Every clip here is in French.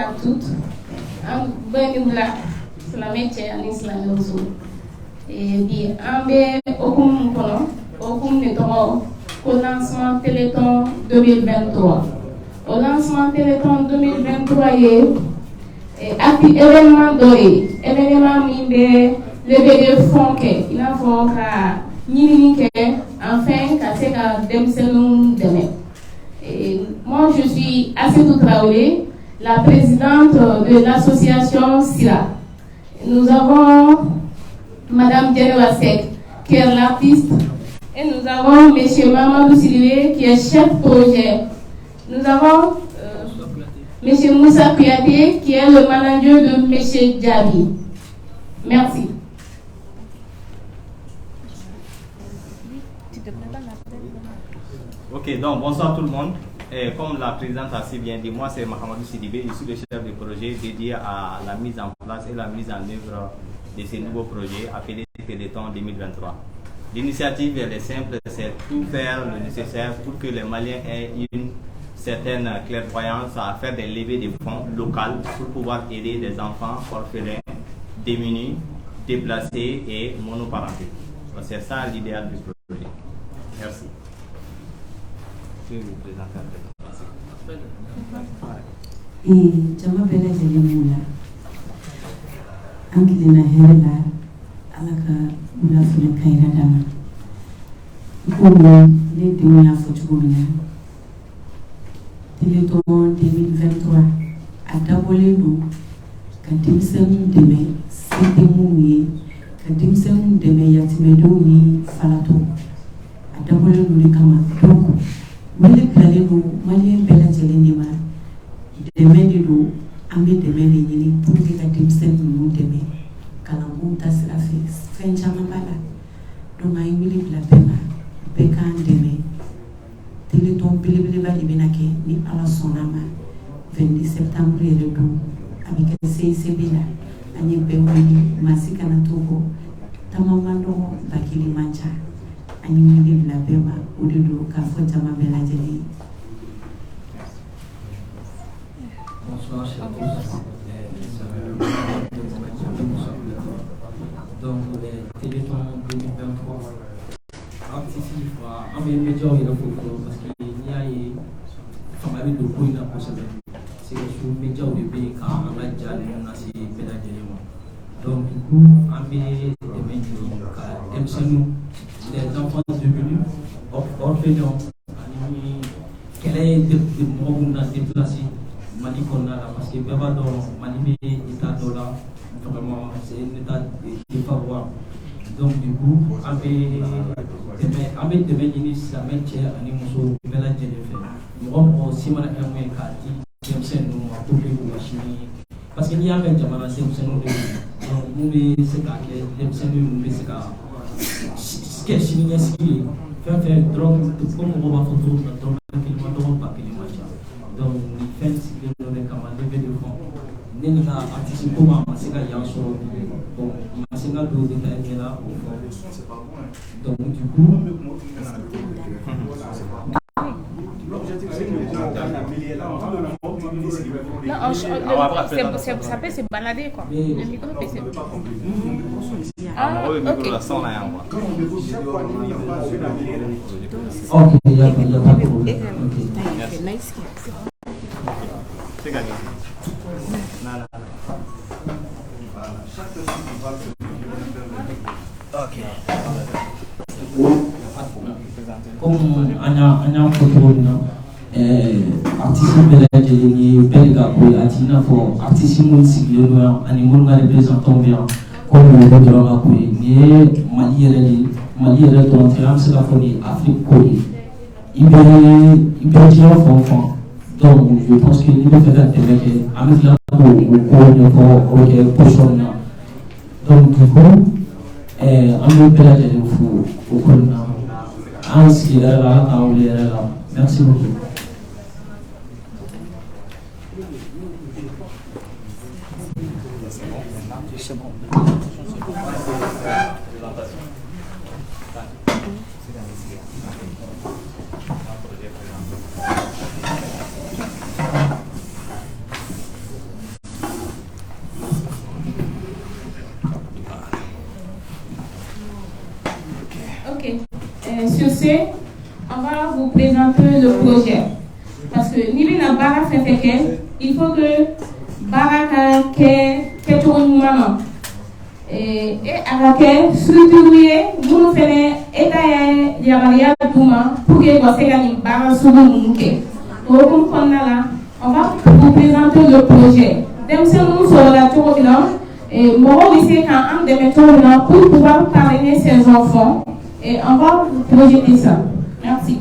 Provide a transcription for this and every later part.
à toutes. Benimla, c'est la métier en islam aussi. Et bien, en bé, aucun au lancement Téléthon 2023. Au lancement Téléthon 2023, événement doré, événement mimbe, levé de fonds, il a fallu enfin, casser la demselung demain. Moi, je suis Assetou Traoré, la présidente de l'association SIRA. Nous avons Madame Djenewa Sek, qui est l'artiste, et nous avons M. Mamadou Sidibé, qui est chef projet. Nous avons M. Moussa Kouyaté, qui est le manager de M. Djabi. Merci. Ok, donc bonsoir tout le monde. Et comme la présidente a si bien dit, moi c'est Mahamadou Sidibé, je suis le chef de projet dédié à la mise en place et la mise en œuvre de ces nouveaux projets appelés Téléthon 2023. L'initiative elle est simple, c'est tout faire le nécessaire pour que les Maliens aient une certaine clairvoyance à faire des levées de fonds locales pour pouvoir aider des enfants orphelins, démunis, déplacés et monoparentés. C'est ça l'idéal du projet. Merci. Jama bela jelimula ankilina hela alaka mula fule kaira dama komi ne dunya fochugumina Téléthon 2023 adabole no kadimsem deme sidemuni kadimsem deme yatimedoni falato adabole no kama doko wele kaleno malien bela jelinima deme do ambe deme ni pour que kadimsem no deme kalangu tasira fenchama bala donc ay wili la bema bekan deme Téléthon belebeleba de benake ni ala sonama 20 septembre et le don avec CICB là ani bewani masika na togo tamamando bakili mancha ani wili la bema odedo ka fota mabela jeli. Bonsoir chers tous. Donc le Téléthon 2023 artistique en média il faut parce qu'il y a famille de point dans possible c'est sur média de pays quand on a déjà on a ces pédagogies donc du coup en bé de médias les enfants devenus orphelins quel est le moment dans déplacé Mali qu'on a là parce que Baba dans Mali état là vraiment c'est un état défavorable. Donc du coup, avec des ministres, la métier, à Nimoso, Bella Jennifer, nous avons aussi mal à un kati, Jameson, nous avons pour les machines. Parce qu'il y a un Jamana, Jameson, donc nous, c'est qu'à Jameson, nous, c'est qu'à ce qui est signé, ce qui est fait, drogue, comme on va photo, drogue, qu'il m'a pas qu'il m'a dit. Donc, nous faisons ce que nous avons levé de fond. Nous avons anticipé comment c'est qu'il y a un solo. Bon, c'est là où détail là au fond. Donc du coup, l'objectif c'est que les gens non, ça peut se balader quoi. Le micro peut se. Ah, oui, le micro là, sans rien. ok, il y a pas de problème. C'est gagné. Ok. Comme on photo artiste bela jeli belga ko atina fo artiste mun siglo ani mun ga représentant bien comme le droit ko ni mali yere to tram se la foni Afrique ko ibe tira fon donc je pense que il faut faire avec avec la ko ok pochon donc du coup on peut la jeli fo ko na ainsi là merci beaucoup. C'est bon. Sur ce, on va vous présenter le projet. Parce que Nibina Bara fait il faut que Bara que tout le monde et avec structurer nous faisons état yamaria douma pour que vous soyez Bara sur le monde. Donc on va vous présenter le projet. Dès que nous sommes là tout le monde et moi ici quand on démettre pour pouvoir parrainer ces enfants et on va vous projeter ça. Merci.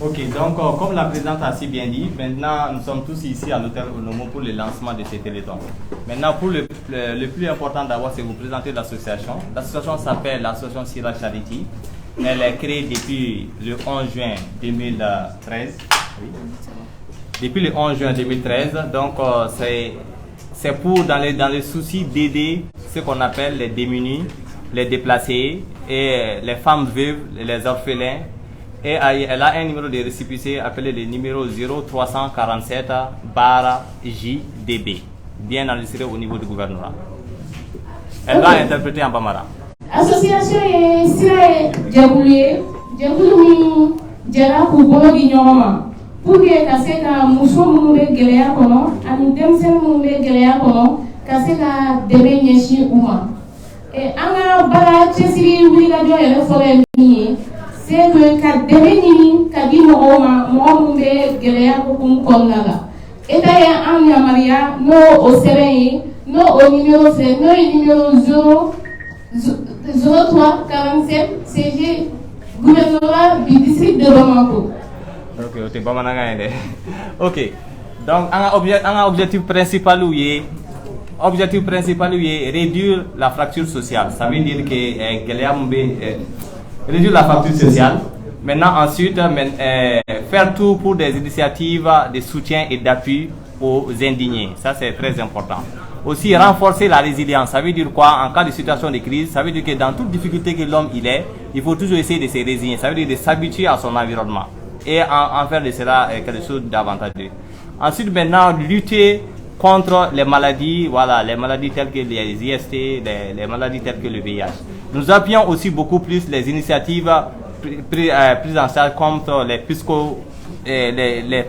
Ok, donc comme la présidente a si bien dit, maintenant nous sommes tous ici à l'hôtel Onomo pour le lancement de ces télétons. Maintenant, pour le plus important d'abord, c'est vous présenter l'association. L'association s'appelle l'association Sira Charity. Elle est créée depuis le 11 juin 2013. Oui. Depuis le 11 juin 2013, donc c'est pour dans les soucis d'aider ce qu'on appelle les démunis, les déplacés et les femmes veuves, les orphelins. Et elle a un numéro de récépissé appelé le numéro 0347-JDB, bien enregistré au niveau du gouvernement. Elle va interpréter en Bambara. Association est Sira Djaboulé, Djaboulou Djara Koubolo Guignoma. Pour que Kaseka Mousso Moumbe Gelea Kono, Anou Demsen Moumbe Gelea Kono, Kaseka Debe Nyeshi Ouma. Et Anga Bara Chesiri Wigadio et le Forêt Mie. C'est que quand devenu kadi mooma moombe gelea ko kum konnaga eta ya am ya maria no au seren no au numéro c'est no numéro 0347 CG gouvernorat du district de Bamako. Ok, t'es pas mananga inde. Ok. Donc un objectif principal où est réduire la fracture sociale. Ça veut dire que gelea mbe réduire la fracture sociale. Maintenant, ensuite, faire tout pour des initiatives de soutien et d'appui aux indignés. Ça, c'est très important. Aussi, renforcer la résilience. Ça veut dire quoi? En cas de situation de crise, ça veut dire que dans toute difficulté que l'homme il faut toujours essayer de se résigner. Ça veut dire de s'habituer à son environnement et en faire de cela quelque chose d'avantageux. Ensuite, maintenant, lutter contre les maladies, voilà, les maladies telles que les IST, les maladies telles que le VIH. Nous appuyons aussi beaucoup plus les initiatives prises en charge contre les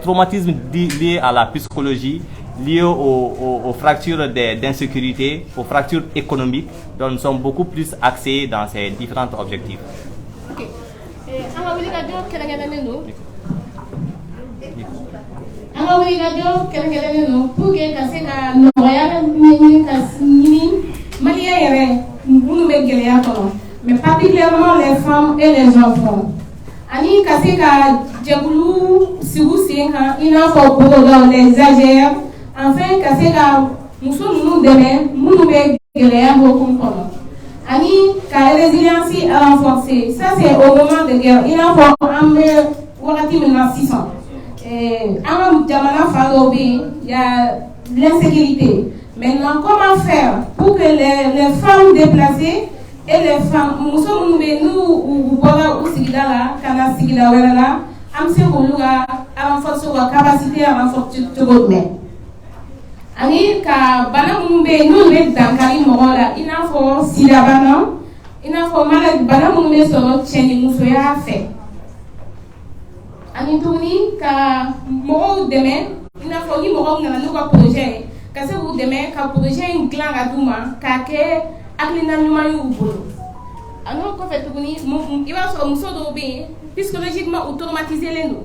traumatismes liés à la psychologie, liés aux fractures d'insécurité, aux fractures économiques. Donc nous sommes beaucoup plus axés dans ces différents objectifs. Ok. Pour que mais particulièrement les femmes et les enfants. Ani kaseka djaboulou siou senga ina fo bodo les agères enfin kaseka muso nous demain nous be gelea beaucoup comme ani ka résilience à renforcer. Ça c'est au moment de guerre ina fo ambe wakati 1600 en jamana fadobi il y a l'insécurité. Maintenant comment faire pour que les femmes déplacées et les femmes, nous sommes nous ou voilà ou sigida là, kana sigida wala là, am se boluga renforcer la capacité à renforcer tout le monde. Ani ka bana mumbe nous met dans kali mola, il a faut sida bana, il a faut malade bana mumbe so cheni muso ya fait. Ani tourni ka mo demain, il a faut ni mo ngana nous projet, ka se vous demain ka projet un clan aduma ka ke aklina nyuma yubolo alors ko fait tuguni il va so muso do be psychologiquement automatiser les nous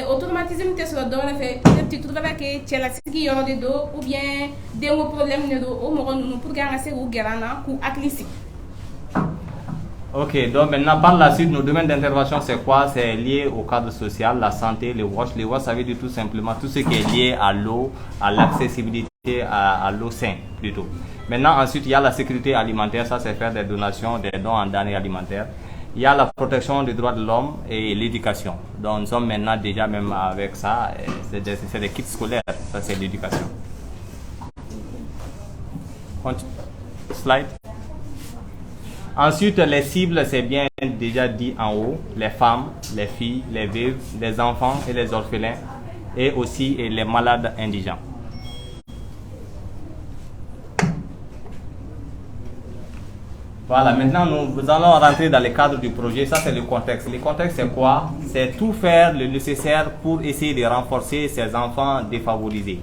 automatiser me teso do na fait petit tout va que tela sigi yoro de do ou bien des problème ne do o mo nous pour gagner c'est ou garana ku aklisi. Ok, donc maintenant par la suite, nos domaines d'intervention c'est quoi? C'est lié au cadre social, la santé, les WASH. Les WASH ça veut dire tout simplement tout ce qui est lié à l'eau, à l'accessibilité à l'eau saine plutôt. Maintenant ensuite il y a la sécurité alimentaire, ça c'est faire des donations, des dons en denrées alimentaires. Il y a la protection des droits de l'homme et l'éducation. Donc nous sommes maintenant déjà même avec ça, c'est des kits scolaires, ça c'est l'éducation. Slide. Ensuite, les cibles, c'est bien déjà dit en haut, les femmes, les filles, les veuves, les enfants et les orphelins, et aussi les malades indigents. Voilà, maintenant nous allons rentrer dans le cadre du projet. Ça, c'est le contexte. Le contexte, c'est quoi? C'est tout faire le nécessaire pour essayer de renforcer ces enfants défavorisés.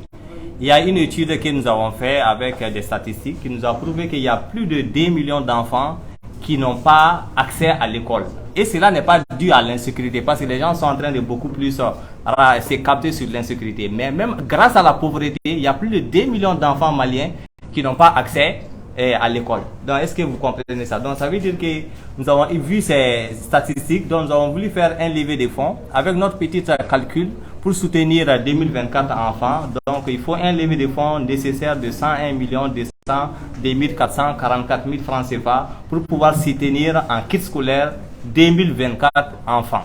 Il y a une étude que nous avons faite avec des statistiques qui nous a prouvé qu'il y a plus de 2 millions d'enfants qui n'ont pas accès à l'école. Et cela n'est pas dû à l'insécurité, parce que les gens sont en train de beaucoup plus se capter sur l'insécurité. Mais même grâce à la pauvreté, il y a plus de 2 millions d'enfants maliens qui n'ont pas accès à l'école. Donc, est-ce que vous comprenez ça? Donc, ça veut dire que nous avons vu ces statistiques, donc nous avons voulu faire un levé de fonds avec notre petit calcul pour soutenir 2024 enfants. Donc, il faut un levé de fonds nécessaire de 101 444 000 francs CFA pour pouvoir soutenir en kit scolaire 2024 enfants.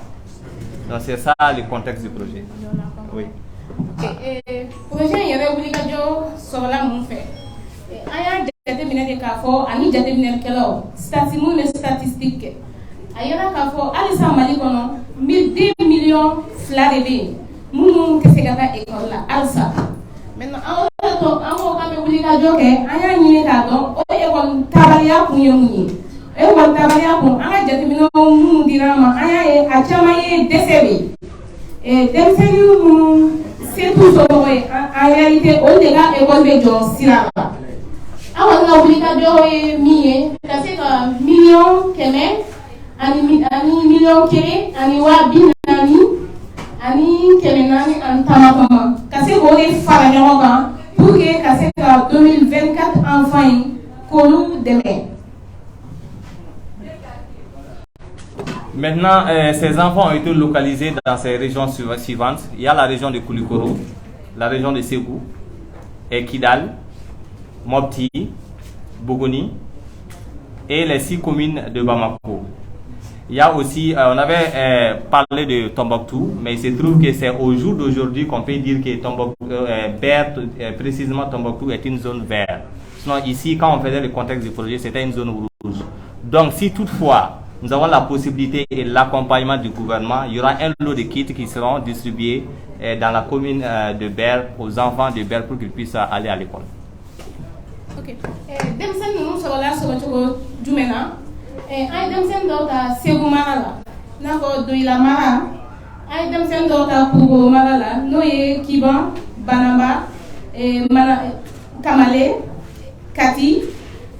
Donc, c'est ça le contexte du projet. Oui. Projet, il y avait obligatoire sur la mouffe. Jateminɛ de k'a fɔ ani jateminɛkɛlaw statistique a yira k'a fɔ halisa Mali kɔnɔ 2 millions fila de bɛ yen minnu tɛ se ka taa école la halisa. Maintenant an ko k'an bɛ wulikajɔ kɛ an y'a ɲini k'a dɔn o école tabaliya kun ye mun ye. École tabaliya kun an ka jateminɛw minnu dira an ma an y'a ye a caman ye dɛsɛ bɛ yen. Denmisɛnnin minnu se t'u somɔgɔw ye en réalité olu de ka école bɛ jɔ sira la. Awa nga obligatoire ye miye kasi ka million keme ani million kere ani wa binani ani keme nani an tamakama kasi ko de fara ɲɔgɔn kan pour que kasi ka 2024 enfants yi k'olu dɛmɛ. Maintenant, ces enfants ont été localisés dans ces régions suivantes. Il y a la région de Koulikoro, la région de Ségou et Kidal, Mopti, Bogoni et les 6 communes de Bamako. Il y a aussi, on avait parlé de Tombouctou, mais il se trouve que c'est au jour d'aujourd'hui qu'on peut dire que Tombouctou, précisément Tombouctou est une zone verte. Sinon ici, quand on faisait le contexte du projet, c'était une zone rouge. Donc si toutefois nous avons la possibilité et l'accompagnement du gouvernement, il y aura un lot de kits qui seront distribués dans la commune de Ber aux enfants de Ber pour qu'ils puissent aller à l'école. Ok. Denmisɛnnin ninnu sɔrɔla sɔrɔ cogo jumɛn na? An ye denmisɛnnin dɔw ta Segu mara la, i n'a fɔ Doyila mara, an ye denmisɛnnin dɔw ta Kulukoro mara la, n'o ye Kiban, Banamba, Kamale, Kati.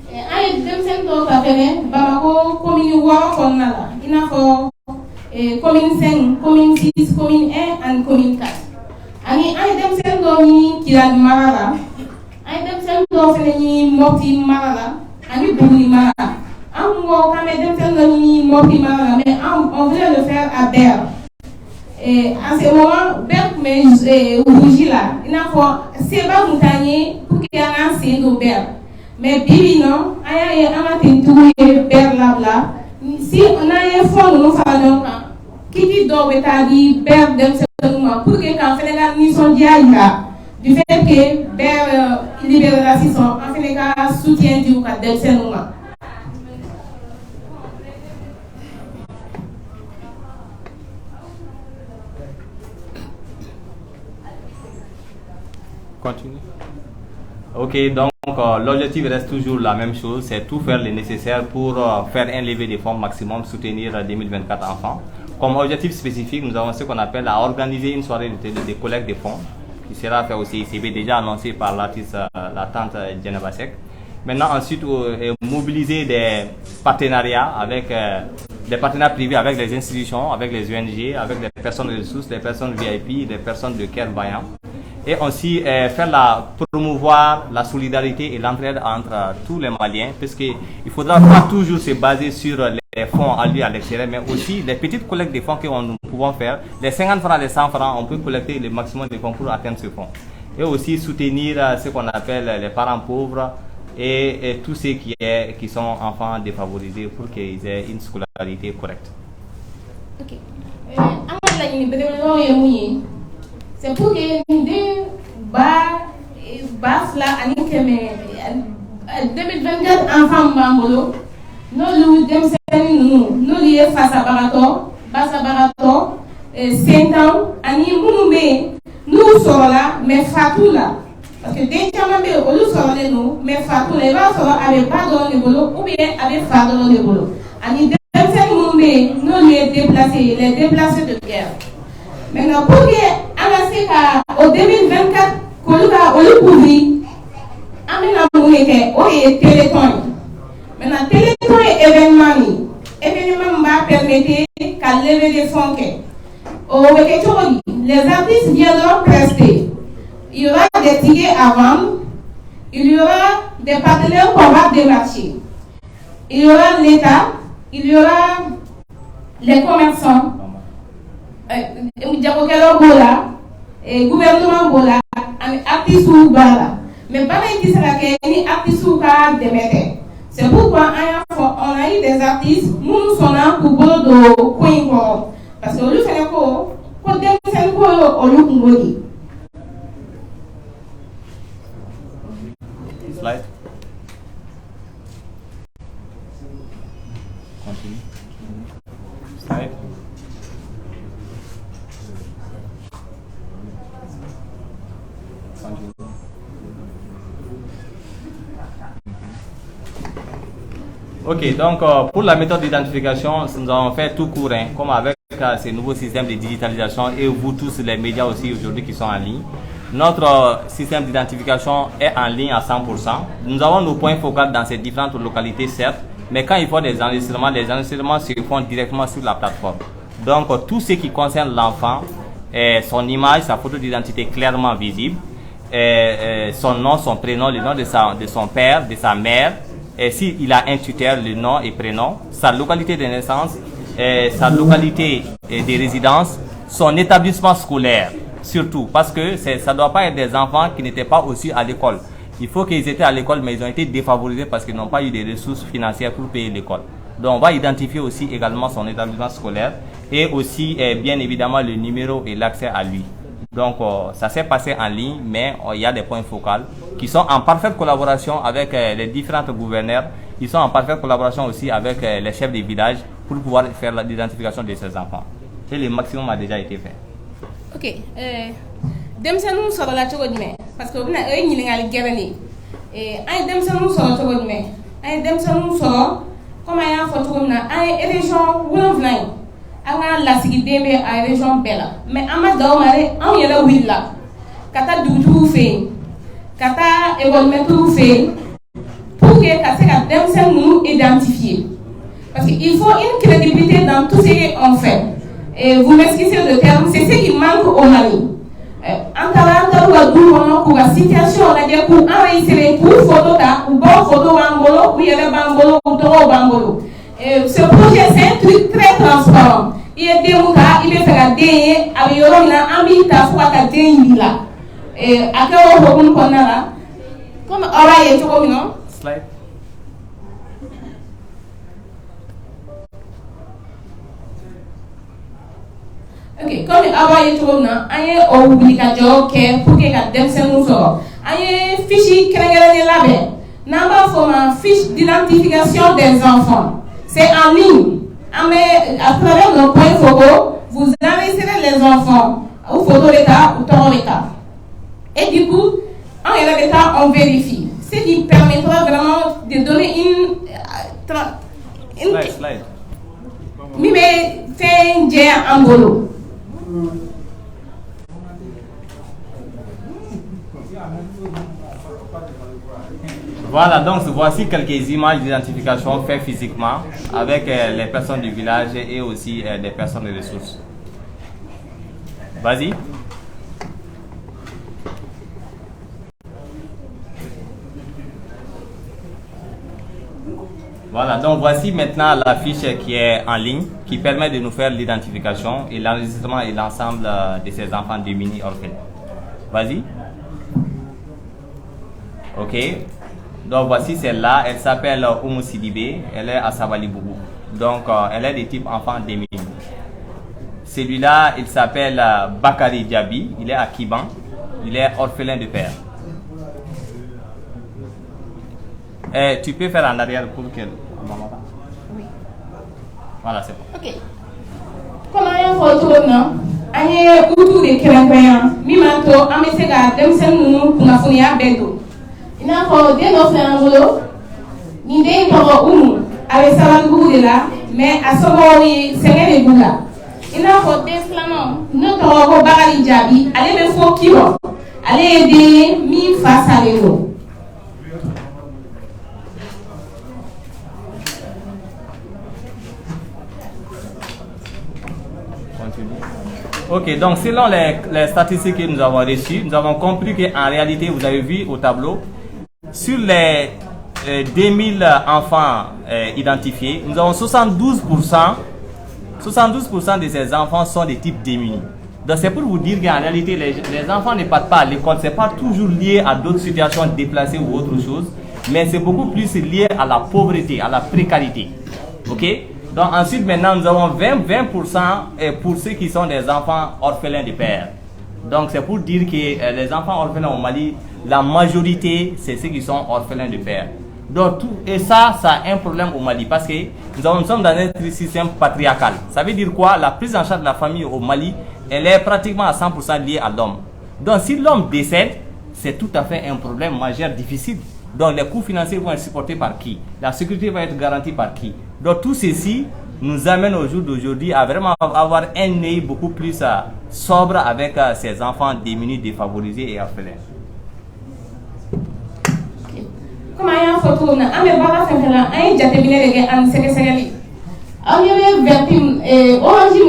An ye denmisɛnnin dɔw ta fɛnɛ Bamako commune 6 kɔnɔna la, i n'a fɔ commune 5, commune 6, commune 1 ani commune 4. Ani an ye denmisɛnnin dɔw ɲini Kidali mara la. An ye denmisɛnnin dɔw fɛnɛ ɲini Mopti mara la ani Buguni mara la. An kun ko k'an bɛ denmisɛnnin dɔ ɲini Mopti mara la, mais on voulait le faire à Ber. En ce moment, Ber tun bɛ rouge la, i n'a fɔ seba kun t'an ye pour que an k'an sen don Ber. Mais bi bi in nɔ an y'a ye an ka tenitigiw ye Ber labila. Si n'an ye fond ninnu fara ɲɔgɔn kan, kiti dɔw bɛ taa di Ber denmisɛnninw ma pour que k'an fɛnɛ ka nisɔndiya yira. Du fait que Ber libérera sisan an fɛnɛ ka soutien di u ka denmisɛnninw ma. Continue. Ok, donc l'objectif reste toujours la même chose, c'est tout faire le nécessaire pour faire un levé de fonds maximum, soutenir 2024 enfants. Comme objectif spécifique, nous avons ce qu'on appelle à organiser une soirée de collecte de fonds qui sera fait au CICB, déjà annoncé par l'artiste, la tante Djenabasek. Maintenant, ensuite, mobiliser des partenariats avec des partenaires privés avec les institutions, avec les ONG, avec les personnes de ressources, les personnes VIP, les personnes de cœur vaillant. Et aussi promouvoir la solidarité et l'entraide entre tous les Maliens, parce qu'il ne faudra pas toujours se baser sur les fonds alloués à l'extérieur, mais aussi les petites collectes de fonds que nous pouvons faire. Les 50 francs, les 100 francs, on peut collecter le maximum de fonds pour atteindre ce fonds. Et aussi soutenir ce qu'on appelle les parents pauvres et tous ceux qui sont enfants défavorisés pour qu'ils aient une scolarité correcte. Ok. C'est pour que nous bas là, 2024 enfants bambolo, nous liés face à Barato, Bassa Barato, Saint-An, Ani Mounoumé, nous sommes là, mais Fatou là. Parce que dès que nous sommes là, mais Fatou là, il va falloir avec pardon le boulot ou bien avec pardon le boulot. Ani Mounoumé, nous les déplacés de guerre. Maintenant, pour que en 2024, qu'on le couvrir, Amina Mouneke, oui, Téléthon. Maintenant, Téléthon et événement. Événement va permettre qu'à lever des fonds. Les artistes viendront prester. Il y aura des tickets à vendre. Il y aura des partenaires qu'on va démarcher. Il y aura l'État. Il y aura les commerçants. Gouvernement Bola, artistes ou Bala. Mais pas qui sera ni artistes ou Déméter. C'est pourquoi on a eu des artistes, nous sommes là pour de coin. Parce que nous faisons quoi? Quand nous faisons quoi? On nous Slide. Continue. Slide. Ok, donc pour la méthode d'identification, nous avons fait tout court, hein, comme avec ces nouveaux systèmes de digitalisation et vous tous les médias aussi aujourd'hui qui sont en ligne. Notre système d'identification est en ligne à 100%. Nous avons nos points focaux dans ces différentes localités, certes, mais quand il faut des enregistrements, les enregistrements se font directement sur la plateforme. Donc tout ce qui concerne l'enfant, son image, sa photo d'identité clairement visible, son nom, son prénom, le nom de son père, de sa mère, et s'il a un tuteur, le nom et prénom, sa localité de naissance, sa localité de résidence, son établissement scolaire, surtout, parce que ça ne doit pas être des enfants qui n'étaient pas aussi à l'école. Il faut qu'ils étaient à l'école, mais ils ont été défavorisés parce qu'ils n'ont pas eu des ressources financières pour payer l'école. Donc on va identifier aussi également son établissement scolaire et aussi bien évidemment le numéro et l'accès à lui. Donc ça s'est passé en ligne, mais il y a des points focaux qui sont en parfaite collaboration avec les différents gouverneurs. Ils sont en parfaite collaboration aussi avec les chefs des villages pour pouvoir faire l'identification de ces enfants. Et le maximum a déjà été fait. Ok. Demsanu soro la chogo dime parce que bina ay ñi ngal gérani ay demsanu soro chogo dime ay demsanu soro comme ay fa chogo na ay région woloflay anga la sigi dembe ay région bela mais ama daw mare am yela willa kata dutu fe kata évolumentu fe pour que ka se ka demsanu identifier parce qu'il faut une crédibilité dans tout ce qu'on fait. Et vous m'excusez le terme, c'est ce qui manque au Mali. En tant que la situation, on a dit pour enregistrer pour photo ou bon photo bangolo ou il y avait bangolo ou toro bangolo. Ce projet c'est un truc très transparent. Il y a des moutas, il est fait à des avec yorona ambita soit à des mila. Et à quel moment on a là comme aura et tout non. Slide. Ok, comme avant il trouve non, aye obligation que pour que la demsenu so, aye fiche créer label. N'amba forma fiche d'identification des enfants. C'est en ligne. À travers nos points focaux, vous enregistrez les enfants ou photo d'état ou ton état. Et du coup, en l'état, on vérifie. Ce qui permettra vraiment de donner une slide. Mais fait un jet en bolo. Voilà, donc voici quelques images d'identification faites physiquement avec les personnes du village et aussi des personnes de ressources. Vas-y. Voilà, donc voici maintenant la fiche qui est en ligne, qui permet de nous faire l'identification et l'enregistrement et l'ensemble de ces enfants démunis orphelins. Vas-y. Ok. Donc voici celle-là, elle s'appelle Oumou Sidibé, elle est à Sabalibougou. Donc elle est de type enfant démuni. Celui-là, il s'appelle Bakari Diaby, il est à Kiban, il est orphelin de père. Tu peux faire en arrière pour qu'elle... Voilà, c'est bon. Ok. Comme on a photo, non? On est autour de Kérankoyan. Mimanto, on met ses gars, dem sen nous pour la fournière bedo. Il a fait des offres en volo. Ni des pour umu. Avec ça va nous de là, mais à ce moment oui, c'est rien de boula. Il a fait des flamands. Nous t'aurons bagali jabi. Allez me faut qui va. Allez aider mi face à l'eau. Ok, donc selon les statistiques que nous avons reçues, nous avons compris qu'en réalité, vous avez vu au tableau, sur les 2000 enfants identifiés, nous avons 72% de ces enfants sont des types démunis. Donc c'est pour vous dire qu'en réalité, les enfants ne partent pas à l'école, ce n'est pas toujours lié à d'autres situations déplacées ou autre chose, mais c'est beaucoup plus lié à la pauvreté, à la précarité. Ok? Donc ensuite, maintenant, nous avons 20% pour ceux qui sont des enfants orphelins de père. Donc c'est pour dire que les enfants orphelins au Mali, la majorité, c'est ceux qui sont orphelins de père. Donc ça a un problème au Mali parce que nous sommes dans un système patriarcal. Ça veut dire quoi? La prise en charge de la famille au Mali, elle est pratiquement à 100% liée à l'homme. Donc si l'homme décède, c'est tout à fait un problème majeur, difficile. Donc les coûts financiers vont être supportés par qui? La sécurité va être garantie par qui? Donc tout ceci nous amène au jour d'aujourd'hui à vraiment avoir un œil beaucoup plus sobre avec ces enfants démunis, défavorisés et orphelins. Comme il y a une photo, on a un jatemine un séquességali. On y avait vertim orange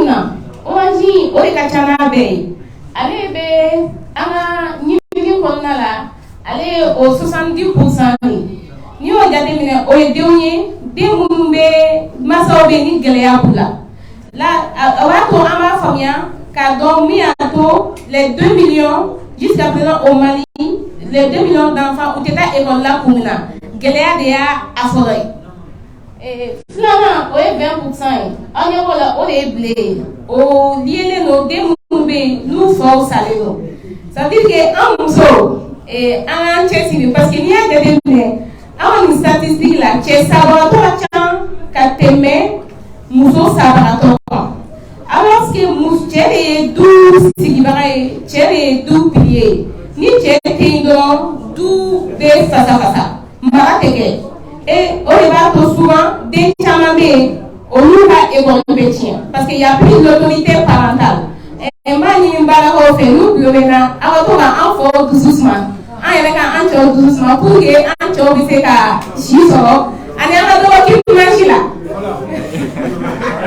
orikachana bay. Allez, ana ni là, allez au 70%. Ni on jatemine o dernier des mumbe masaobe ni geleabula. Là, awato ama famia car donc miato les 2 millions jusqu'à présent au Mali. Les 2 millions d'enfants ont été école là pour nous. Gelea de à forêt. Finalement, on est 20%. On est là, on est blé. Au lieu de nos démouver, nous faut saler. Ça veut dire qu'un mousseau et un chessier, parce qu'il y a des démouves. Une statistique là, c'est sabaratoire qu'à t'aimer, mousseau sabaratoire. Alors que mousseau, c'est 12 sigibarae, c'est 12 piliers. Ni tchétindo du de face à face. Marateke. Et on va souvent des chamamés au Louga et au Bétien. Parce qu'il y a plus d'autorité parentale. Et Mani Mbarako fait nous, le Bénin, avant tout, un fort doucement. Un ancho doucement pour que ancho puisse qu'à Chisoro. Un ancho qui marche là.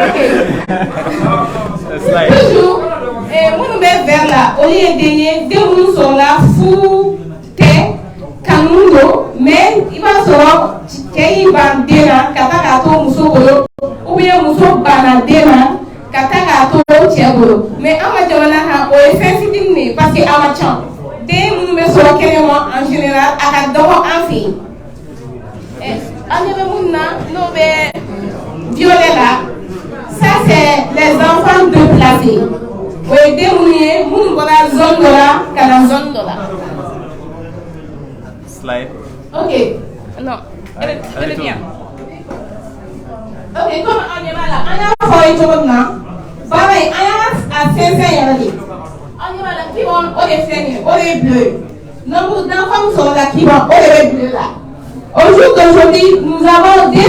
Ok. Toujours. Et mon vers là, au lieu de gagner, des gens sont là, fou, té, canundo, mais il va se rendre, qu'il va dire, katakato, moussoukolo, ou bien moussouk banadena, katakato, tiagolo. Mais à ma jamana, on est sensible, parce que à ma chambre, des gens sont en général, à la dame en fille. Et à Nébemouna, nous violer là, ça c'est les enfants déplacés. Oui, démonier, nous voilà zone de là, qu'à zone de là. Slide. Ok. Non, elle est bien. Ok, comme on est là, on a fait tout maintenant. Pareil, on a 5 ans. On est là, qui vont au défini, au bleu. Nombre d'enfants sont là, qui vont au bleu là. Au jour d'aujourd'hui, nous avons 200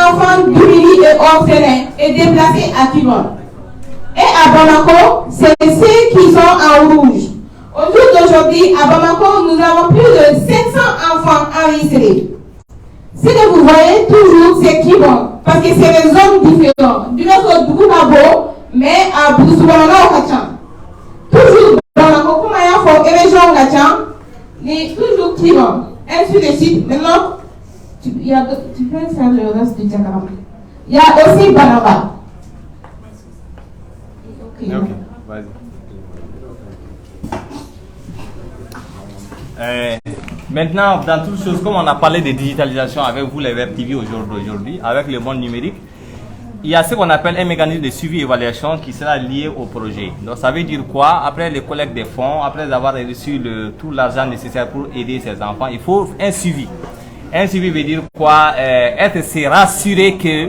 enfants démunis et orphelins et déplacés à Kibon. Et à Bamako, c'est ceux qui sont en rouge. Au jour d'aujourd'hui, à Bamako, nous avons plus de 700 enfants enregistrés. Ce que vous voyez toujours, c'est Kibon, parce que c'est des zones différentes. Du reste de Boukabo, mais à Boussoubana au Kachan. Toujours Bamako, comme il faut élection au Kachan, mais toujours Kibon. Ainsi de suite. Maintenant, tu peux faire le reste du diagramme. Il y a aussi Banaba. Ok, vas-y. Maintenant, dans toutes choses, comme on a parlé de digitalisation avec vous, les Web TV aujourd'hui, avec le monde numérique, il y a ce qu'on appelle un mécanisme de suivi et évaluation qui sera lié au projet. Donc, ça veut dire quoi? Après les collectes des fonds, après avoir reçu tout l'argent nécessaire pour aider ces enfants, il faut un suivi. Un suivi veut dire quoi? C'est rassurer que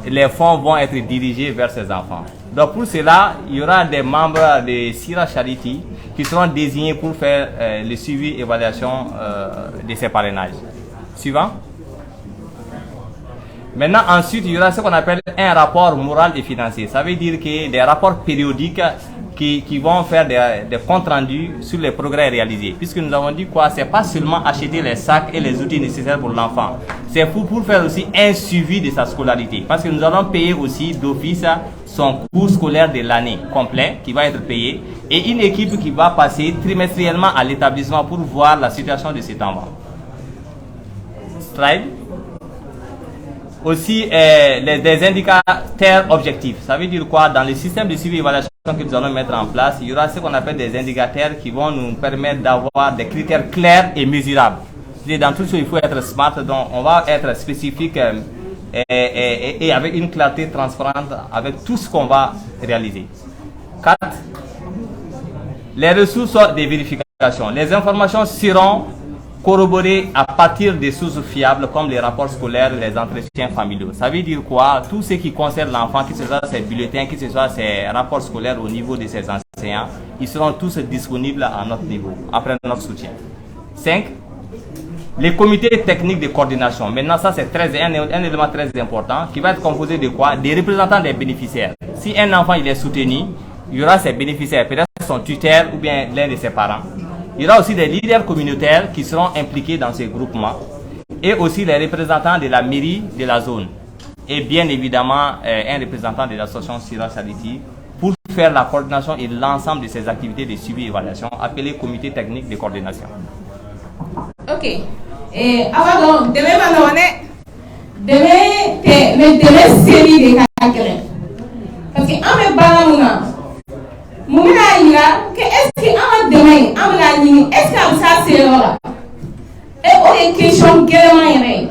les fonds vont être dirigés vers ces enfants. Donc pour cela, il y aura des membres de Sira Charity qui seront désignés pour faire le suivi et évaluation de ces parrainages. Suivant. Maintenant, ensuite, il y aura ce qu'on appelle un rapport moral et financier. Ça veut dire que des rapports périodiques qui vont faire des comptes rendus sur les progrès réalisés. Puisque nous avons dit quoi? C'est pas seulement acheter les sacs et les outils nécessaires pour l'enfant. C'est pour faire aussi un suivi de sa scolarité. Parce que nous allons payer aussi d'office son cours scolaire de l'année complet qui va être payé et une équipe qui va passer trimestriellement à l'établissement pour voir la situation de cet enfant. Slide. Aussi des indicateurs objectifs. Ça veut dire quoi? Dans le système de suivi et évaluation que nous allons mettre en place, il y aura ce qu'on appelle des indicateurs qui vont nous permettre d'avoir des critères clairs et mesurables. Dans tout ça, il faut être smart, donc on va être spécifique et avec une clarté transparente avec tout ce qu'on va réaliser. 4. Les ressources de vérification. Les informations seront corroborées à partir des sources fiables comme les rapports scolaires, les entretiens familiaux. Ça veut dire quoi? Tout ce qui concerne l'enfant, que ce soit ses bulletins, que ce soit ses rapports scolaires au niveau de ses enseignants, ils seront tous disponibles à notre niveau, après notre soutien. 5. Les comités techniques de coordination. Maintenant, ça c'est un élément très important qui va être composé de quoi? Des représentants des bénéficiaires. Si un enfant il est soutenu, il y aura ses bénéficiaires, peut-être son tuteur ou bien l'un de ses parents. Il y aura aussi des leaders communautaires qui seront impliqués dans ces groupements et aussi les représentants de la mairie de la zone et bien évidemment un représentant de l'association Sira Charity pour faire la coordination et l'ensemble de ces activités de suivi et évaluation appelées comité technique de coordination. Ok. Et avant donc, demain, demain, série de calculs. Parce que on me balance. Moumina ira que est-ce que on demain, on la ligne, est-ce que ça c'est là? Et on est question gaiement yéré.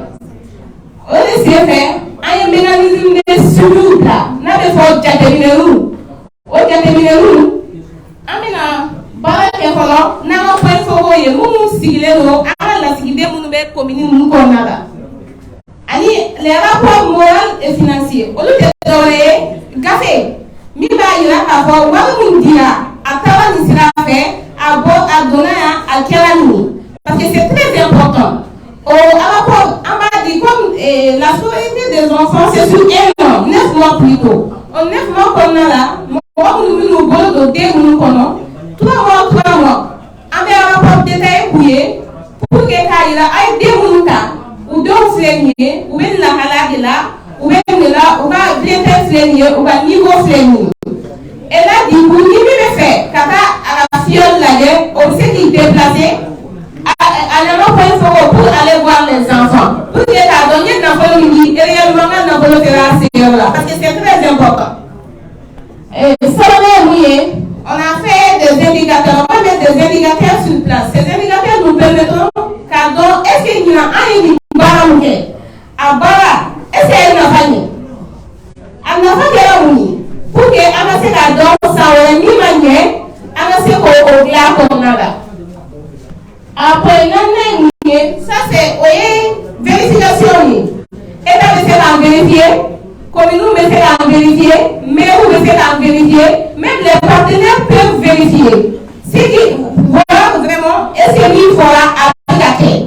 On est fait, un mécanisme de suivi là. N'a pas fait jatemineru. O jatemineru. Amina, bala ke folo, na ko point fo ye mumu sigile do, ala la sigide munu be commune mun ko nala. Ani les rapports moraux et financiers. On le donner café. Mi ba yira ka fo wa mun dira atawa ni sira fe abo adona a kelani parce que c'est très important. Au rapport on m'a dit comme la scolarité des enfants c'est sur 1 an, 9 mois plus tôt. En 9 mois comme là, moi nous bolo do de nous kono 3 mois. On a un rapport détaillé pour que kaira ay de munuka ou do flenye ou ben la halage là ou bien là, on va bien faire on va niveau fléni. Et là, du coup, il me fait, quand à la fiole là, on sait qu'il est déplacé, à la pour aller voir les enfants. Pour que la donné dans le réellement dans le terrain, parce que c'est très important. Et on a fait des indicateurs, on va mettre des indicateurs sur place. Ces indicateurs nous permettront, car est-ce qu'il y a un baramouké à Bara? Est-ce qu'il y a une famille? À la famille, pour que amase la donne ça ni manière, amase au glas comme là. Après ça c'est vérification. Et là vous allez vérifier, comme nous mettez à vérifier, mais vous mettez à vérifier, même les partenaires peuvent vérifier. Si voilà vraiment, est-ce qu'il faudra appliquer?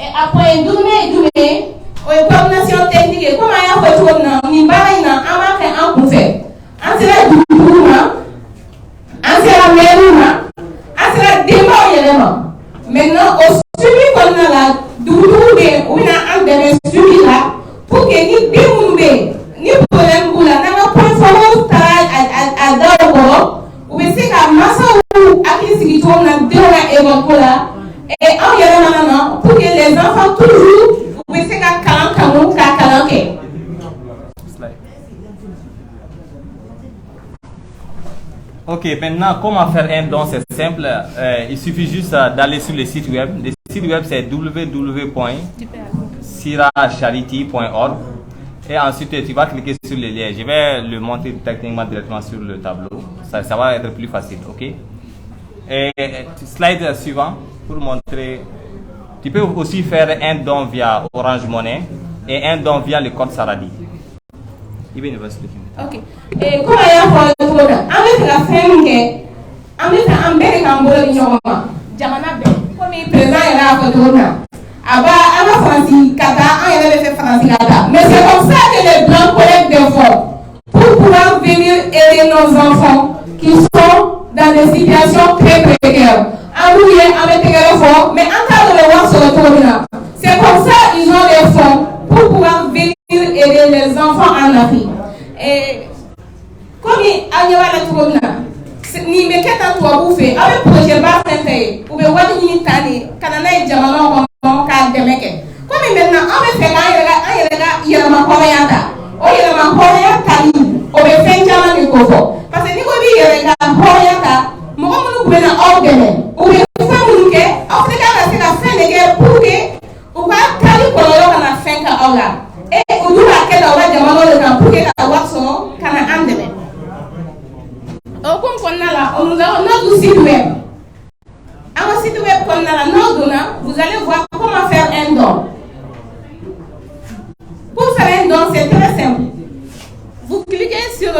Et après une journée, aux coordination technique et comment il y a fait tout ni barina amaka en couvert. En cela du coup, en cela même, en cela démon élément. Maintenant, au suivi qu'on a là, double ou un de suivi là, pour que ni démoubé, ni problème pour la n'a pas de travail à d'abord, ou bien c'est qu'à massa ou à qui s'y tourne à deux et voilà. Et en y a pour que les enfants toujours. Ok, maintenant, comment faire un don? C'est simple. Il suffit juste d'aller sur le site web. Le site web, c'est www.siracharity.org. Et ensuite, tu vas cliquer sur le lien. Je vais le monter techniquement directement sur le tableau. Ça va être plus facile, ok? Et slide suivant pour montrer. Tu peux aussi faire un don via Orange Money et un don via le code Saradi. Ibn va expliquer. Ok. Et comment il y a pour le tour avec la fin que avec un bel cambo de Yoma, Jamana Ben, comme il présent il a pour le tour. Aba Francis Kata, il avait fait Francis Kata. Mais c'est comme ça que les blancs collectent des fonds pour pouvoir venir aider nos enfants qui sont dans des situations très précaires. Enrouillés avec des fonds, mais en cas de le voir sur le tour. C'est comme ça qu'ils ont des fonds pour pouvoir venir aider les enfants en Afrique. Et comme il y a la tour, ni me keta to abufe abe projet ba fente ou be wadi ni tani kana na jamano ko ka demeke comme maintenant abe fe ayela ma ko yata o yela ma ko yata ni o be fe jama ni ko fo parce que ni ko bi yela ka ko yata mo ko mu be na o gele o be fa mu ke o fe ka se ka fe ne ke pour que o ka kali ko lo kana fe ka ola e o dura ke da wa jamano le ka pour que ka wa so kana andele. Comme nous avons notre site web. À notre site web, vous allez voir comment faire un don. Pour faire un don, c'est très simple. Vous cliquez sur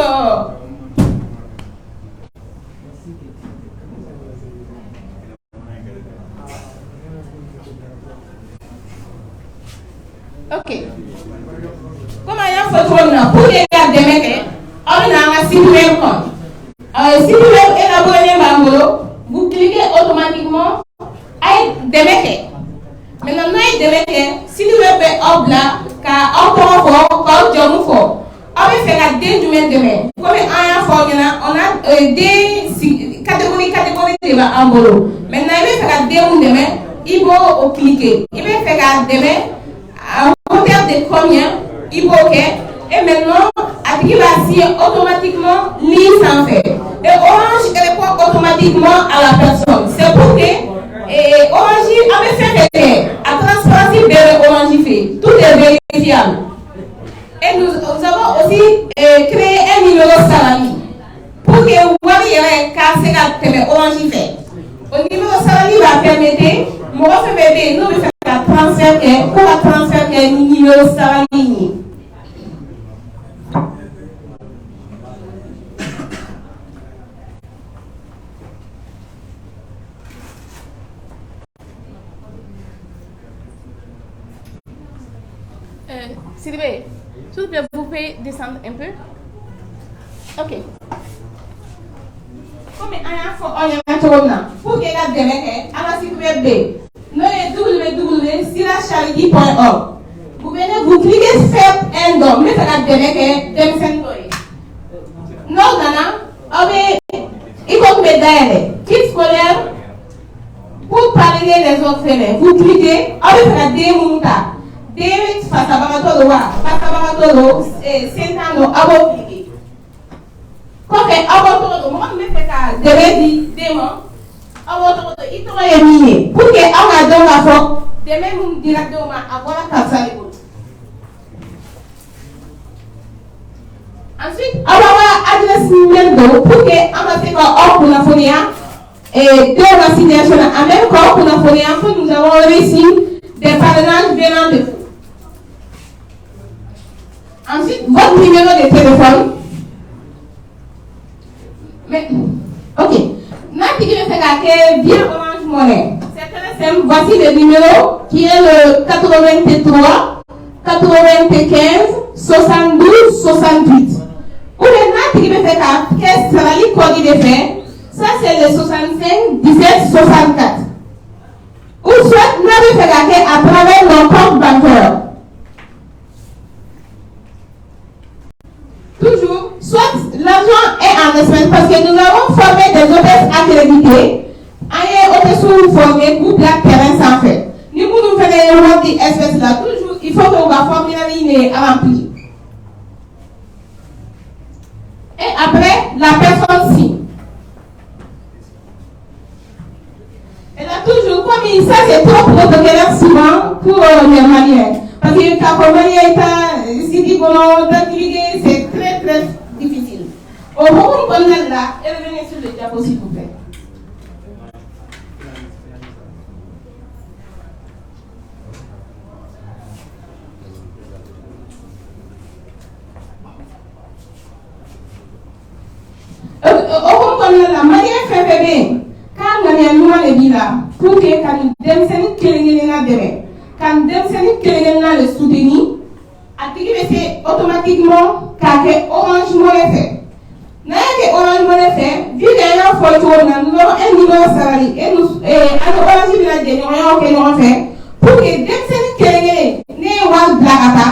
OK. Comment il y a un photo pour les gars de mecs, on a un site web. Si vous voulez élaborer un bangolo, vous cliquez automatiquement avec des mecs. Maintenant, avec des mecs, si vous voulez faire un blanc, car encore fort, comme John Fort, on va faire des domaines de main. Comme on a des catégories de bangolo. Maintenant, il va faire des domaines de main, il va cliquer. Il va faire des mains à hauteur de combien, il va OK. Et maintenant, il va signer automatiquement lire sans faire. Et Orange répond automatiquement à la personne. C'est pour que Orange avait fait à transparence de Orange fait. Tout est vérifiable. Et nous avons aussi créé un numéro salami pour que vous voyez casser la Orange fait. Le numéro salami va permettre, nous faire la transfert pour la transfert du numéro salami. Sylvie, s'il vous plaît, vous pouvez descendre un peu. OK. Comme on a pour que la démêque à la site web www.siracharity.org. Vous venez, vous cliquez faire un don, mettez la démêque de Msentoy. Non, il faut que vous mettez kit scolaire pour parler des orphelins. Vous cliquez, on va faire des montas. David Fasabaratolo, Sentano, Abo. Quand Abo, moi, je me fais des démons, Abo, il t'aurait mis. Pour que on a dans la forme, de même directement avoir la carte. Ensuite, on va adresse numéro pour que on va faire pour la folie et deux vaccinations. En même temps, pour la folie, nous avons réussi des parrainages venant de vous. Ensuite, votre numéro de téléphone. Mais, OK. Maintenant, qui veut faire bien Orange Money. C'est très simple. Voici le numéro qui est le 83 95 72 68. Ou maintenant, qui veut faire qu'est-ce que ça va lui faire? Ça, c'est le 65 17 64. Ou soit, nous avons fait à travers nos comptes bancaires. Toujours, soit l'argent est en espèces parce que nous avons formé des hôtesses accréditées, et hôtesses formées pour la terrain sans fait. Nous nous faisons des espèces là, toujours, il faut qu'on va former la ligne à remplir. Et après, la personne signe. Et là, toujours, comme ça, c'est trop protocolaire souvent pour les Maliens. Parce que quand les Maliens c'est très très difficile. Au moment où on est là, revenez sur le diapo s'il vous plaît. FB, quand on a nous les villas, pour que quand dem seni kelengena deme, quand dem seni kelengena le soutenir, activer automatiquement car Orange Money fait. N'a que Orange Money fait, vu qu'il y a un photo, nous avons un numéro salarié et nous Orange Money de nous fait pour que dem seni kelengena ne wal blakata,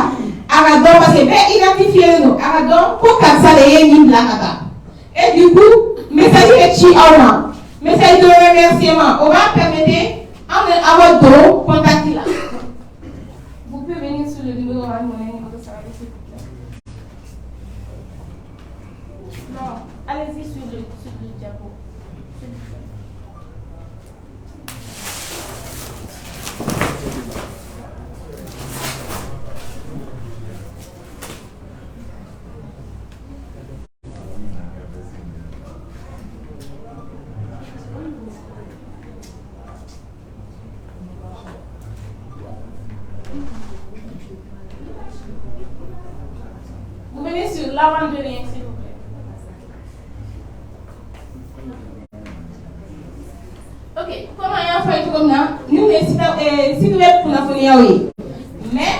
aradon parce que ben identifier nous, aradon pour que ça les ni blakata. Et du coup, message est chi aura. Message de remerciement. On va permettre à votre dos contacter là. Vous pouvez venir sur le numéro Orange Money, numéro de salarié, s'il vous plaît. Non, allez-y sur le diapo. Vous venez sur l'avant de rien, s'il vous plaît. Ok, comment il y a fait comme ça? Nous, les sites web pour la folie, mais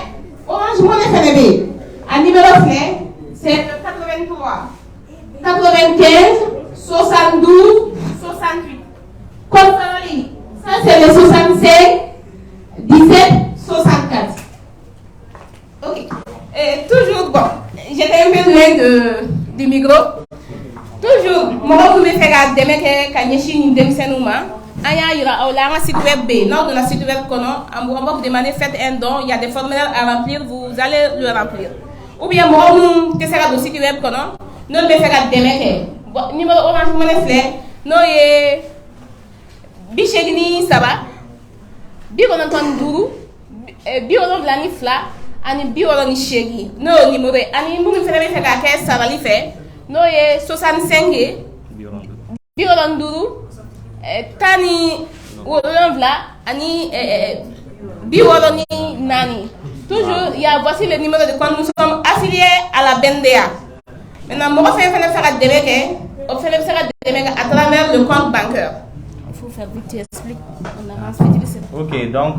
Orange Money FNB, à numéro clé, c'est le 83 95 72 68. Code salarié, ça c'est le 65 17 64. Ok. Et toujours, bon, j'étais un peu loin du micro. Toujours, moi, vous me faites des mecs qui ont une démission. Il y a un site web B. Non, dans le site web, on va vous demander faites un don. Il y a des formulaires à remplir, vous allez le remplir. Ou bien, moi, vous que c'est le site web, non, me faites des mecs. Numéro Orange Money Flair, non, et Bichegni, ça va. Bironton Dourou, Biron Blanifla. Ani biolo ni shegi no numéro ani mu ngi fere fere ka sarali fe no ye 65 biolo nduru tani wolonvla ani biolo ni nani toujours il y a voici le numéro de compte. Nous sommes affiliés à la BNDA. Maintenant mo fa fere fere demeke on fait fere demeke à travers le compte bancaire. Il faut faire vite, tu expliques. On avance vite. Ok, donc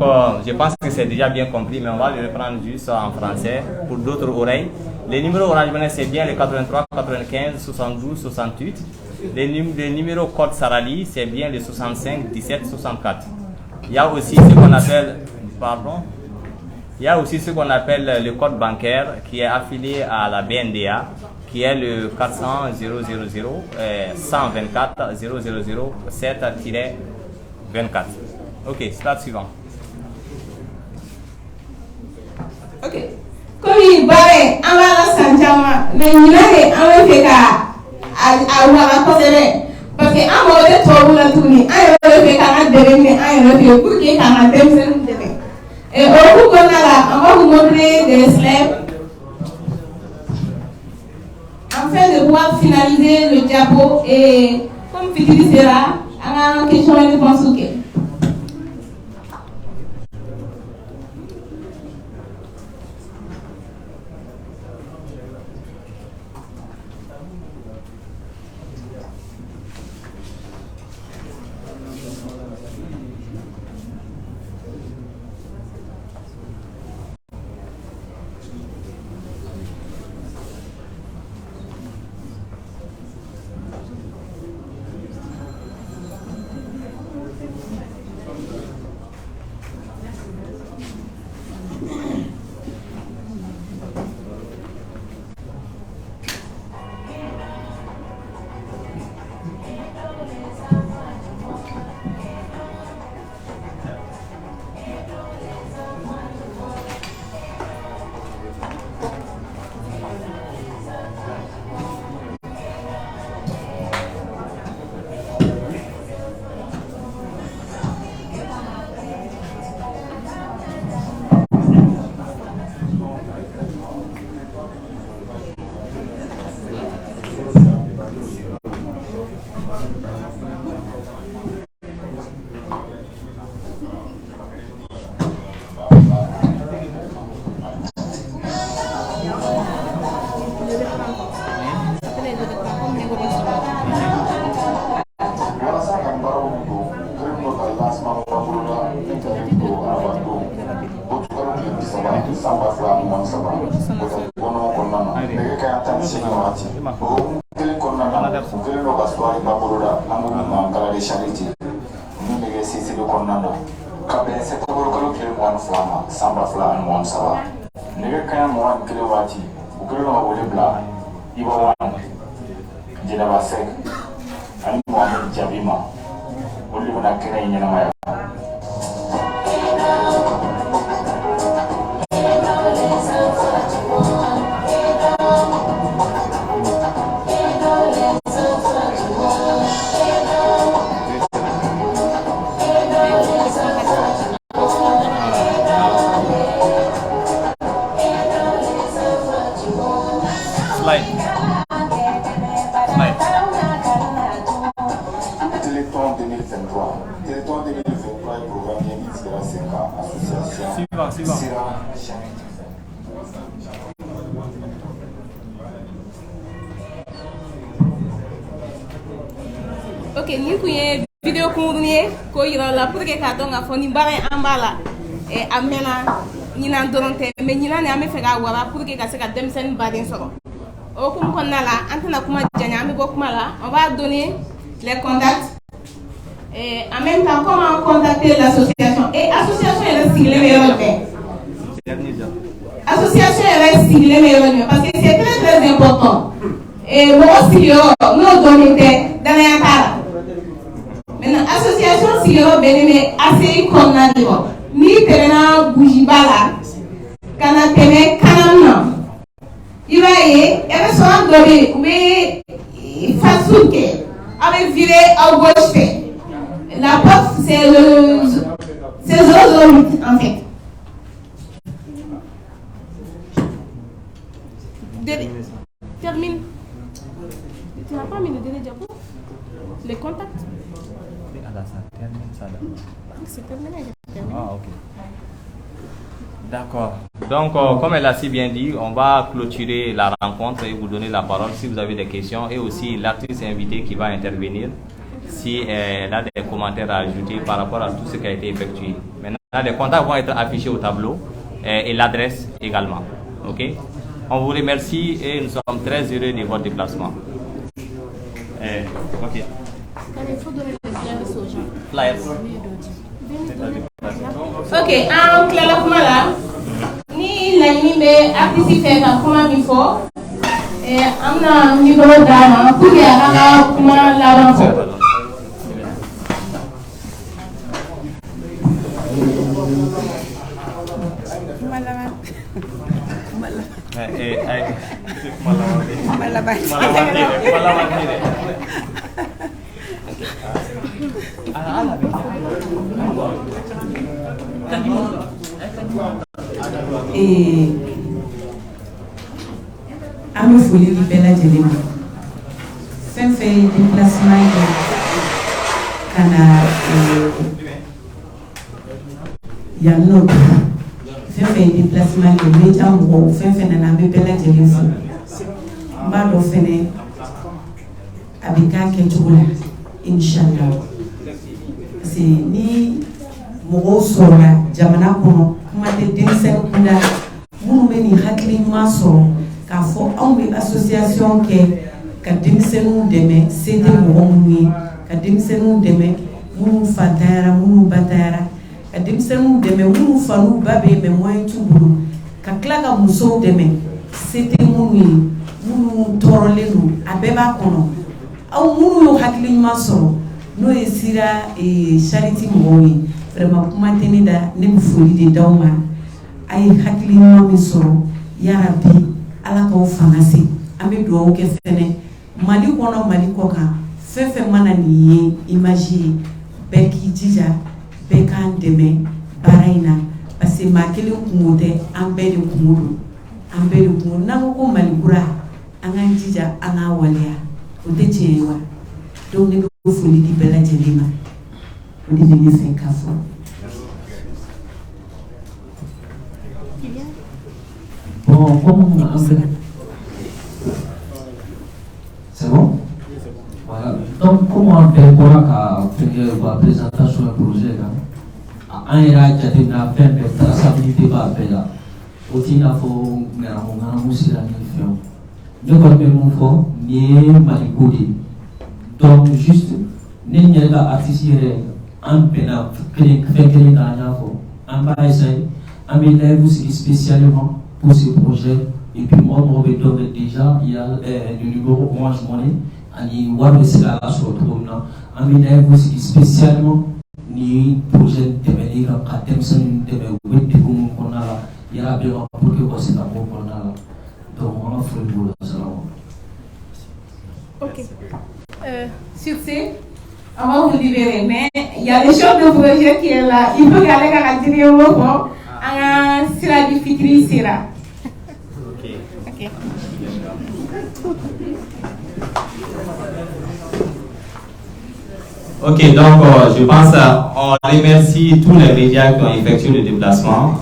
je pense que c'est déjà bien compris, mais on va le reprendre juste en français pour d'autres oreilles. Les numéros Orange Money, c'est bien les 83 95 72 68. Les numéros code Sarali, c'est bien les 65 17 64. Il y a aussi ce qu'on appelle, il y a aussi ce qu'on appelle le code bancaire qui est affilié à la BNDA, qui est le 400 000 124 000 7-24. Ok, slide suivant. Ok. Comme il paraît, on va la Saint-Germain, mais il y a un fait à voir à causer. Parce que un mot de trop la tournée, un fait qu'à devenir un fait pour qu'il y ait un thème. Et au bout qu'on a là, on va vous montrer des slides. Afin de pouvoir finaliser le diapo et comme Fitili sera, on a une question et réponse. Ok, ni kuye video kunye ko yira la pour que ka donga fo ni bare ambala e amena ni nan doronte me ni nan ame fega wara pour que ka se ka demsen badin soro o kum konnala antana kuma janya ame bo kuma la on va donner les contacts et en même temps comment contacter l'association et association est sigle meilleur association est sigle meilleur parce que c'est très très important et moi si nous donner dans la cara. Maintenant, association Sigero Beneme assez comme ni terena boujibala kana teme kanamna ivaye ebe so andori mais fasuke avec viré à gauche la porte c'est zone en fait termine tu n'as pas mis le délai diapo les contacts. C'est terminé. Ah, ok. D'accord. Donc, comme elle a si bien dit, on va clôturer la rencontre et vous donner la parole si vous avez des questions et aussi l'actrice invitée qui va intervenir si elle a des commentaires à ajouter par rapport à tout ce qui a été effectué. Maintenant, les contacts vont être affichés au tableau et l'adresse également. Ok. On vous remercie et nous sommes très heureux de votre déplacement. Ok. Il faut donner les flyers aux gens. Flyers. Ok, en clair kuma la ni la ni be participer ka kuma mi fo amna numéro d'ama pour que ala kuma la ban fo Ame foli di bɛɛ lajɛlen ma fɛn fɛn ye déplacement kɛ ka na yan nɔ fɛn fɛn ye déplacement kɛ média mɔgɔw fɛn fɛn nana an bɛ bɛɛ lajɛlen fo n b'a dɔn fɛnɛ a bɛ k'a kɛcogo la inshallah parce que ni mɔgɔw sɔrɔla jamana kɔnɔ kuma tɛ denmisɛnnin kunda minnu bɛ nin hakili ɲuman sɔrɔ k'a fɔ anw bɛ association kɛ ka denmisɛnninw dɛmɛ se tɛ mɔgɔ minnu ye ka denmisɛnninw dɛmɛ minnu fatanyara minnu batayara ka denmisɛnninw dɛmɛ minnu fa n'u ba bɛ yen mais moyen t'u bolo ka tila ka musow dɛmɛ se tɛ minnu ye minnu tɔɔrɔlen don a bɛɛ b'a kɔnɔ aw minnu y'o hakili ɲuman sɔrɔ n'o ye sira charité mɔgɔw ye vraiment kuma tɛ ne da ne bɛ foli de d'aw ma a ye hakili ɲuman min sɔrɔ yarabi ala k'aw fanga se an bɛ dugawu kɛ fɛnɛ mali kɔnɔ mali kɔ kan fɛn fɛn mana nin ye image ye bɛɛ k'i jija bɛɛ k'an dɛmɛ baara in na parce que maa kelen kungo tɛ an bɛɛ de kungo don an bɛɛ de kungo n'an ko ko mali kura an k'an jija an k'a waleya o tɛ tiɲɛ ye wa donc ne bɛ foli di bɛɛ lajɛlen ma o de bɛ ne fɛ k'a fɔ. Bon, c'est bon? Voilà. Donc, comment on fait quoi qu'à faire la présentation du projet là? an yɛrɛ y'a jateminɛ fɛn bɛɛ traçabilité b'a bɛɛ la o t'i n'a fɔ ŋanamu sira ni fɛnw ne kɔni bɛ mun fɔ nin ye maliko de ye donc juste ne ɲɛ ka artiste yɛrɛ an bɛnna fɛn kelen kan an y'a fɔ an b'a essayer an bɛ live sigi spécialement pour ce projet et puis mɔgɔ bɛ dɔ bɛ déjà il y a le numéro Orange Money ani wari bɛ se ka lasɔrɔ cogo min na an bɛ live sigi spécialement ni projet tɛmɛli kan ka denmisɛnninw dɛmɛ u bɛ degun min kɔnɔna la yala bɛɛ ma pour que u ka se ka bɔ kɔnɔna la donc an ka foli b'o la salamu. Ok. Sur ce, on va vous libérer, mais il y a le chef de projet qui est là. Il faut qu'il y ait un dire au mot. Un sera du fitri sera. Ok. Ok, donc je pense on remercie tous les médias qui ont effectué le déplacement.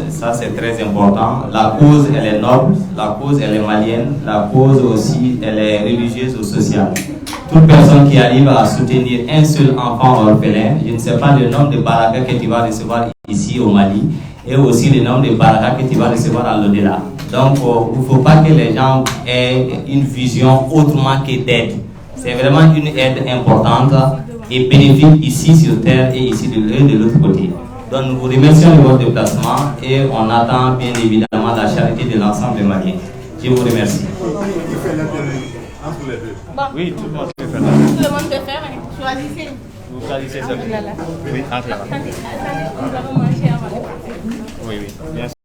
Ça c'est très important. La cause elle est noble, la cause elle est malienne, la cause aussi elle est religieuse ou sociale. Toute personne qui arrive à soutenir un seul enfant orphelin, je ne sais pas le nombre de barakas que tu vas recevoir ici au Mali et aussi le nombre de barakas que tu vas recevoir à l'au-delà. Donc il ne faut pas que les gens aient une vision autrement que d'aide. C'est vraiment une aide importante et bénéfique ici sur terre et ici de l'autre côté. Donc nous vous remercions de votre déplacement et on attend bien évidemment la charité de l'ensemble des Maliens. Je vous remercie. Oui, tout le monde peut faire. Tout le monde peut faire, choisissez. Vous choisissez ça. Oui, oui, entre là. Attendez, nous avons mangé avant de partir. Oui, bien sûr.